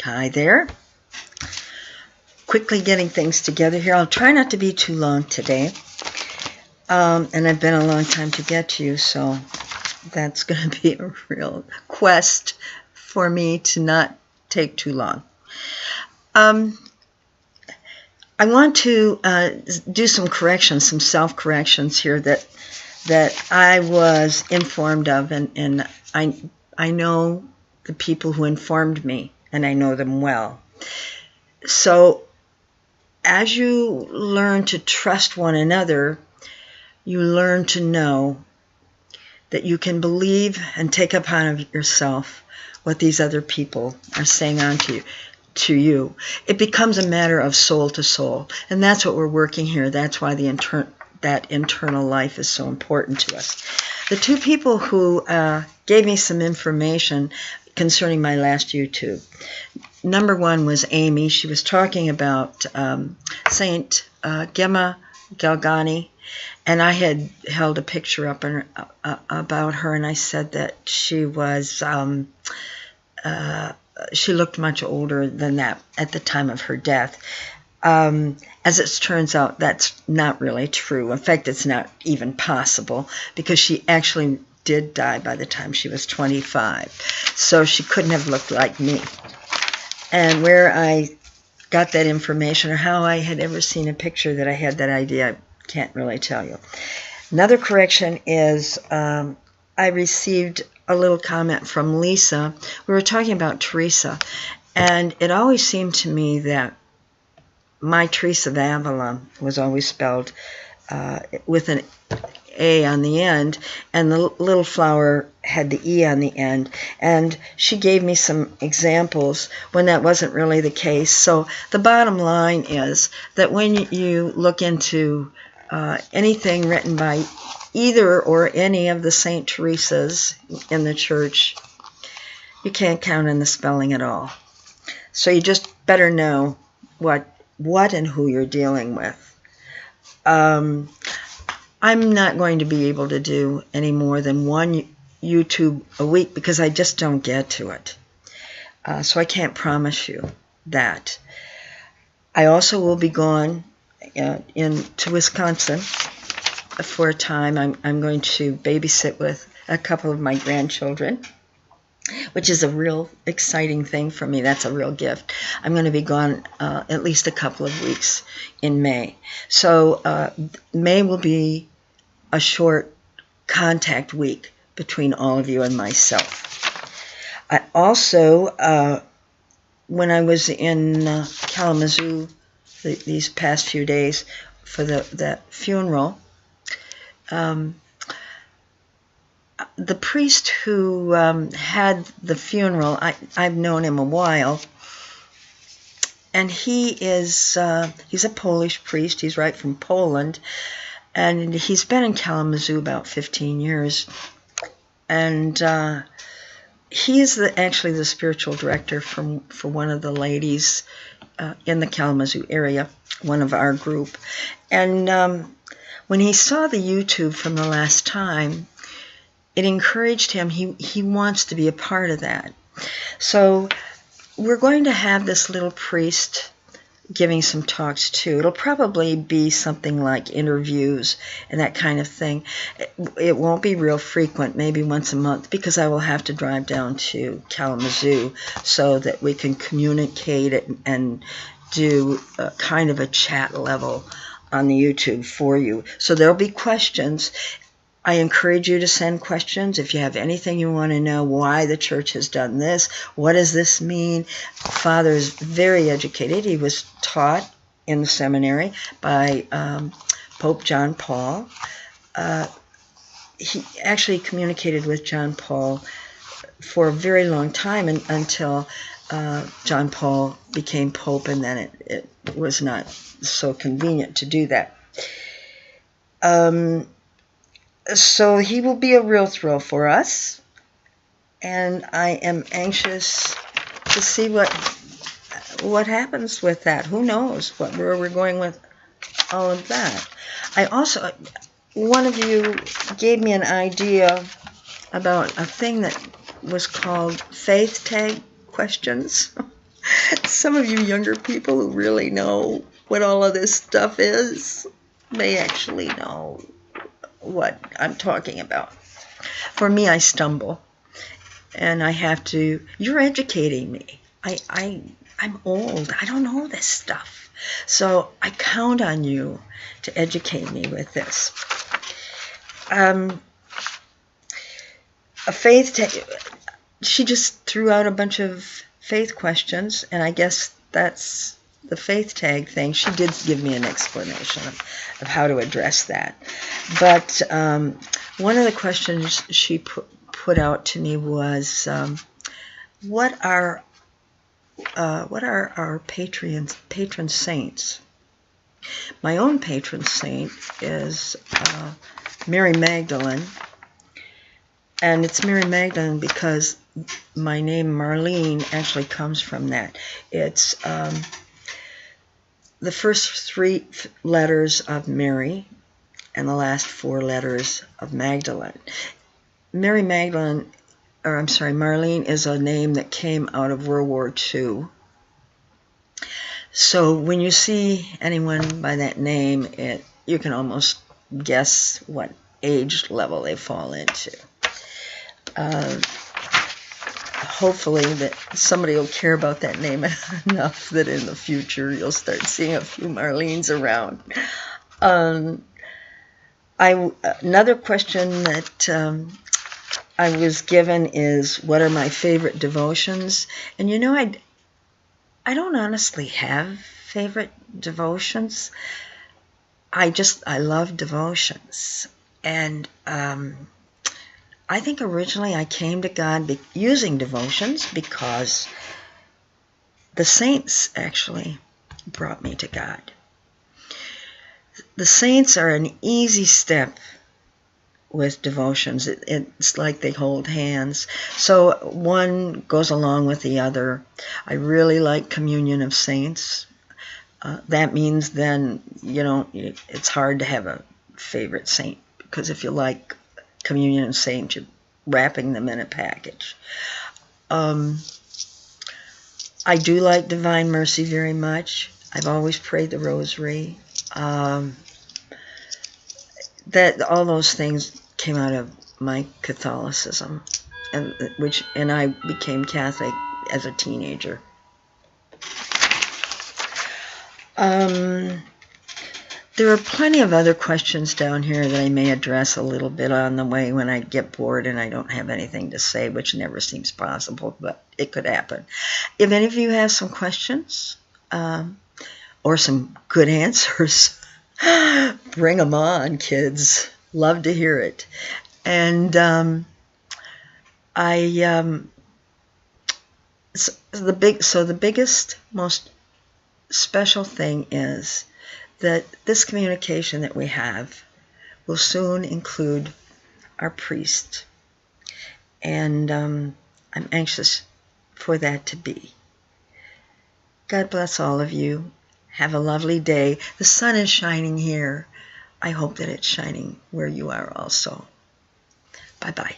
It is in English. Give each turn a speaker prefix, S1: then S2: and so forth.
S1: Hi there. Quickly getting things together here. I'll try not to be too long today. And I've been a long time to get to you, so that's going to be a real quest for me to not take too long. I want to do some corrections, some self-corrections here that I was informed of, and I know the people who informed me, and I know them well. So as you learn to trust one another, you learn to know that you can believe and take upon yourself what these other people are saying to you. It becomes a matter of soul to soul, and that's what we're working here. That's why that internal life is so important to us. The two people who gave me some information concerning my last YouTube. Number one was Amy. She was talking about Saint Gemma Galgani, and I had held a picture up about her, and I said that she was she looked much older than that at the time of her death. As it turns out, that's not really true. In fact, it's not even possible, because she actually did die by the time she was 25. So she couldn't have looked like me. And where I got that information, or how I had ever seen a picture that I had that idea, I can't really tell you. Another correction is I received a little comment from Lisa. We were talking about Teresa, and it always seemed to me that my Teresa of Avila was always spelled with an A on the end, and the little flower had the E on the end, and she gave me some examples when that wasn't really the case. So the bottom line is that when you look into anything written by either or any of the Saint Teresas in the church, you can't count on the spelling at all. So you just better know what and who you're dealing with. I'm not going to be able to do any more than one YouTube a week, because I just don't get to it. So I can't promise you that. I also will be gone to Wisconsin for a time. I'm going to babysit with a couple of my grandchildren, which is a real exciting thing for me. That's a real gift. I'm going to be gone at least a couple of weeks in May. So May will be a short contact week between all of you and myself. I also, when I was in Kalamazoo these past few days for that funeral, the priest who had the funeral, I've known him a while, and he's a Polish priest. He's right from Poland, and he's been in Kalamazoo about 15 years, and he is actually the spiritual director for one of the ladies in the Kalamazoo area, one of our group. And when he saw the YouTube from the last time, it encouraged him. He wants to be a part of that. So we're going to have this little priest giving some talks too. It'll probably be something like interviews and that kind of thing. It won't be real frequent, maybe once a month, because I will have to drive down to Kalamazoo so that we can communicate it and do kind of a chat level on the YouTube for you. So there'll be questions. I encourage you to send questions. If you have anything you want to know, why the church has done this, what does this mean? Father is very educated. He was taught in the seminary by Pope John Paul. He actually communicated with John Paul for a very long time, until John Paul became Pope, and then it was not so convenient to do that. So he will be a real thrill for us, and I am anxious to see what happens with that. Who knows where we're going with all of that. I also, one of you gave me an idea about a thing that was called faith tag questions. Some of you younger people who really know what all of this stuff is may actually know what I'm talking about. For me, I stumble, and I have to. You're educating me. I'm old. I don't know this stuff, so I count on you to educate me with this. She just threw out a bunch of faith questions, and I guess that's the faith tag thing. She did give me an explanation of how to address that. But one of the questions she put out to me was, what are our patron saints? My own patron saint is Mary Magdalene. And it's Mary Magdalene because my name Marlene actually comes from that. It's the first 3 letters of Mary and the last 4 letters of Magdalene. Marlene is a name that came out of World War II. So when you see anyone by that name, you can almost guess what age level they fall into. Hopefully that somebody will care about that name enough that in the future you'll start seeing a few Marlenes around. Another question that I was given is, what are my favorite devotions? And you know, I don't honestly have favorite devotions. I love devotions. And I think originally I came to God using devotions because the saints actually brought me to God. The saints are an easy step with devotions. It's like they hold hands. So one goes along with the other. I really like communion of saints. That means then, it's hard to have a favorite saint, because if you like communion and saints, you're wrapping them in a package. I do like Divine Mercy very much. I've always prayed the Rosary. That all those things came out of my Catholicism, and I became Catholic as a teenager. There are plenty of other questions down here that I may address a little bit on the way when I get bored and I don't have anything to say, which never seems possible, but it could happen. If any of you have some questions or some good answers, bring them on, kids. Love to hear it. And the biggest, most special thing is that this communication that we have will soon include our priest. And I'm anxious for that to be. God bless all of you. Have a lovely day. The sun is shining here. I hope that it's shining where you are also. Bye-bye.